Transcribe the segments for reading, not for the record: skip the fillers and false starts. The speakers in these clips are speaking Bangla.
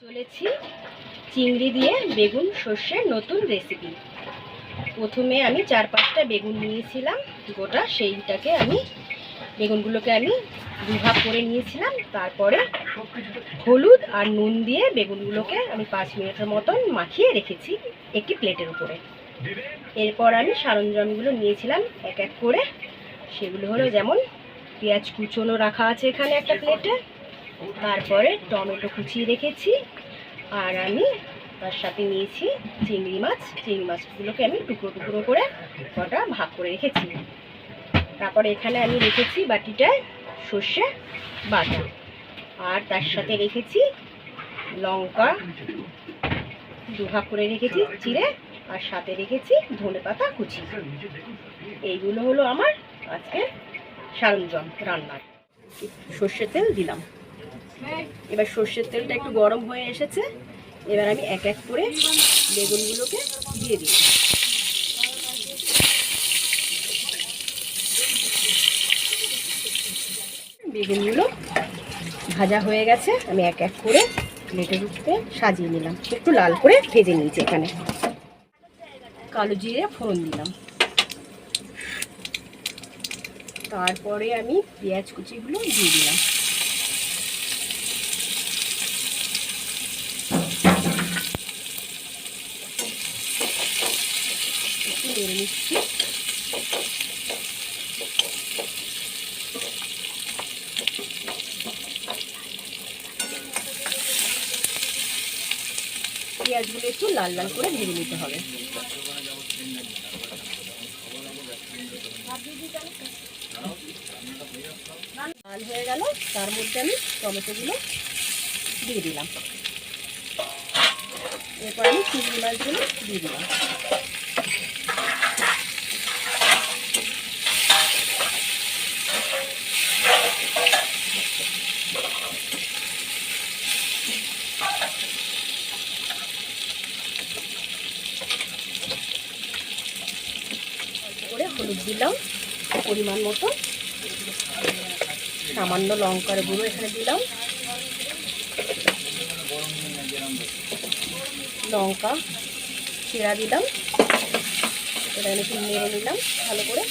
চলেছি চিংড়ি দিয়ে বেগুন সর্ষের নতুন রেসিপি। প্রথমে আমি 4-5টা বেগুন নিয়েছিলাম গোটা, সেইটাকে বেগুনগুলোকে আমি দুভাগ করে নিয়েছিলাম। তারপরে হলুদ আর নুন দিয়ে বেগুনগুলোকে আমি 5 মিনিটের মতন মাখিয়ে রেখেছি একটি প্লেটের উপরে। এরপর আমি সরঞ্জামগুলো নিয়েছিলাম এক এক করে। সেগুলো হলো যেমন পেঁয়াজ কুচনো রাখা আছে এখানে একটা প্লেটে, তারপরে টমেটো কুচিয়ে রেখেছি, আর আমি তার সাথে নিয়েছি চিংড়ি মাছ। চিংড়ি মাছগুলোকে আমি টুকরো টুকরো করে কটা ভাগ করে রেখেছি। তারপরে এখানে আমি রেখেছি বাটিটায় সর্ষে বাটা, আর তার সাথে রেখেছি লঙ্কা দুভাগ করে রেখেছি চিড়ে, আর সাথে রেখেছি ধনেপাতা কুচি। এইগুলো হলো আমার আজকে সরঞ্জাম রান্নার। সর্ষের তেল দিলাম। এবার সর্ষের তেলটা একটু গরম হয়ে এসেছে। এবার আমি এক এক করে বেগুনগুলোকে দিয়ে দিই। বেগুনগুলো ভাজা হয়ে গেছে, আমি এক এক করে প্লেটের উপরে সাজিয়ে নিলাম। একটু লাল করে ভেজে নিয়েছি। এখানে কালো জিরে ফোড়ন দিলাম। তারপরে আমি পেঁয়াজ কুচিগুলো দিয়ে দিলাম। একটু নেড়ে নিচ্ছি। পেঁয়াজগুলো একটু লাল লাল করে ভেজে নিতে হবে। লাল হয়ে গেল, তার মধ্যে আমি টমেটোগুলো দিয়ে দিলাম। এরপর আমি চিংড়ি মাছগুলো দিয়ে দিলাম। করে হলুদ দিলাম পরিমাণ মতো, সামান্য লঙ্কার গুঁড়ো এখানে দিলাম, লঙ্কা চিড়া দিলাম। এটা একটু নেড়ে নিলাম ভালো করে।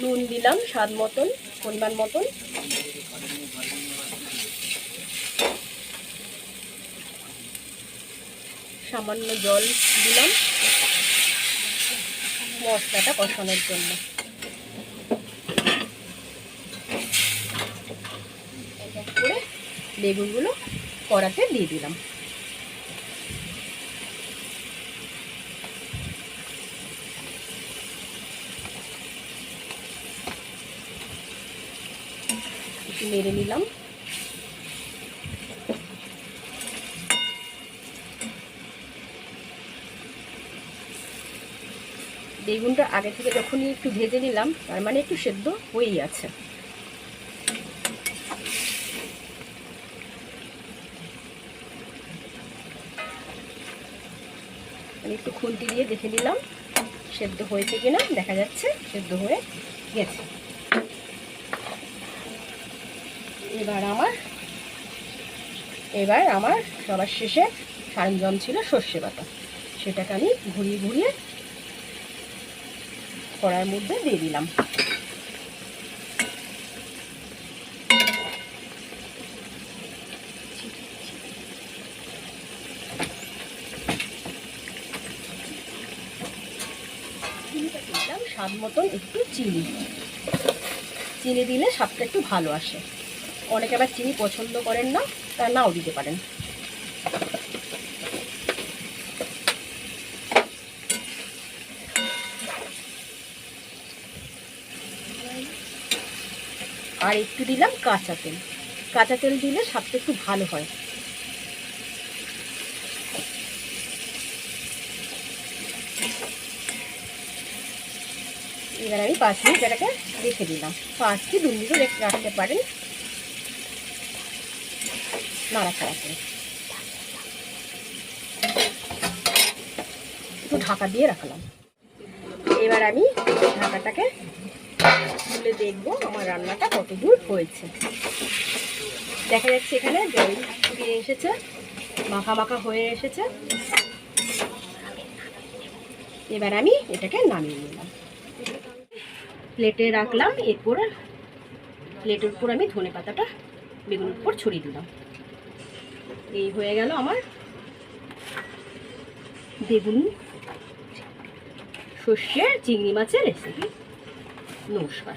নুন দিলাম স্বাদ মতন, পরিমাণ মতন। সামান্য জল দিলাম মশলাটা কষানোর জন্য। এক এক করে বেগুনগুলো কড়াতে দিয়ে দিলাম। একটু নেড়ে নিলাম। বেগুনটা আগে থেকে যখনই একটু ভেজে নিলাম, তার মানে একটু সেদ্ধ হয়েই আছে। আমি একটু খুন্তি দিয়ে দেখে নিলাম সেদ্ধ হয়েছে কিনা। দেখা যাচ্ছে সেদ্ধ হয়ে গেছে। এবার আমার সবার শেষে সরঞ্জাম ছিল সর্ষে বাটা। সেটাকে আমি ঘুরিয়ে ঘুরিয়ে কড়াইয়ের মধ্যে দিয়ে দিলাম। দিলাম স্বাদ মতন একটু চিনি। চিনি দিলে স্বাদটা একটু ভালো আসে। অনেকে আবার চিনি পছন্দ করেন না, তা নাও দিতে পারেন। আর একটু দিলাম কাঁচা তেল। কাঁচা তেল দিলে স্বাদটা একটু ভালো হয়। এবার আমি 5 মিনিট এটাকে রেখে দিলাম। 5 কি 2 মিনিটও রাখতে পারেন নাড়াচাড়া করে। একটু ঢাকা দিয়ে রাখলাম। এবার আমি ঢাকাটাকে তুলে দেখবো আমার রান্নাটা কত দূর হয়েছে। দেখা যাচ্ছে এখানে জল ফুটিয়ে এসেছে, মাখা মাখা হয়ে এসেছে। এবার আমি এটাকে নামিয়ে নিলাম, প্লেটে রাখলাম। এরপর প্লেটের উপর আমি ধনেপাতাটা বেগুনের উপর ছড়িয়ে দিলাম। এই হয়ে গেল আমার বেগুন সর্ষে চিংড়ি মাছের রেসিপি। নমস্কার।